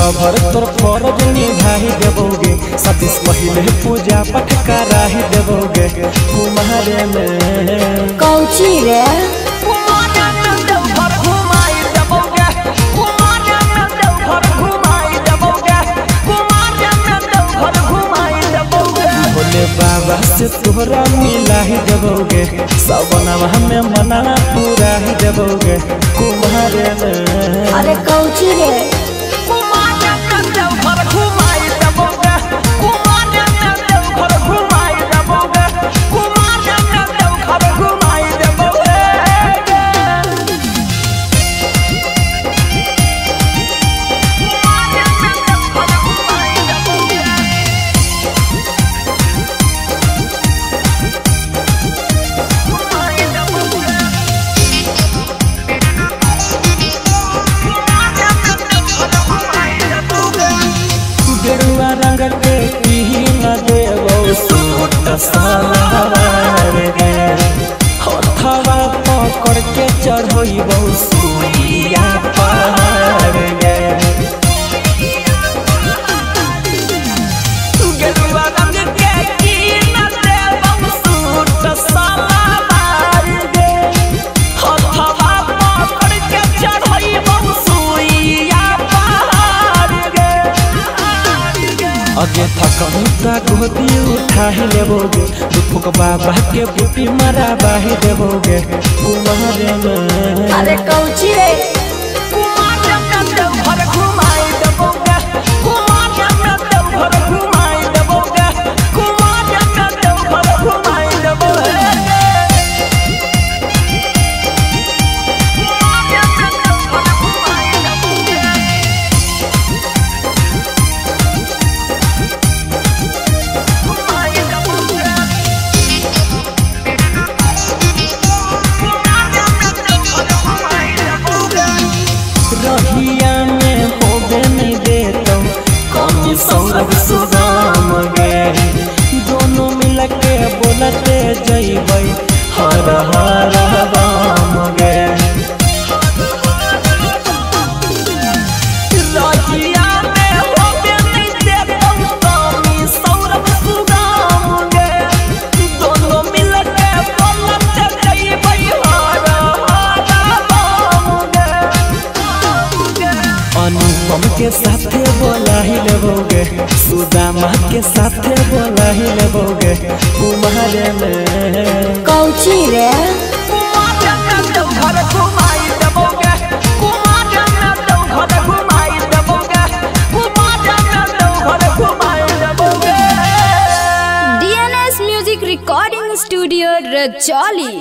Lover तोर फरज निभाही देबोगे सतीश पहिले पूजा पाठ कराही देबोगे कुमारे में कौची रे बाबा से तोहरा मिला ही देबोगे सवनवा में मना पूरा ही देबोगे कुमारे में। अरे कौची रे रंग के न देवो सूट सलवार गे हथवा पकड़ के चढ़ो सुइया पार गे गेरुआ रंग के न देवो सूट सलवार गे हथवा पकड़ के चढ़ो सुइया पार गे अगे थकनुता गोदी उठा ही लेबोगे दुखक बाबा के बूटी मारा बाही देबोगे कुमारे में। अरे कौची रे रहिया में होबे नहीं देता कमी सौरभ सुदाम गे दोनों मिल के बोलते जइबै हर हर राम गे रहिया में होबे नहीं देता कमी सौरभ सुदाम गे दोनों मिल के बोलते जइबै हर हर राम गे अनुपम के साथे बोला ही लेबोगे सुदामा के साथे बोला ही लेबोगे कुमारे में। कौची रे DNS music recording studio Rajauli.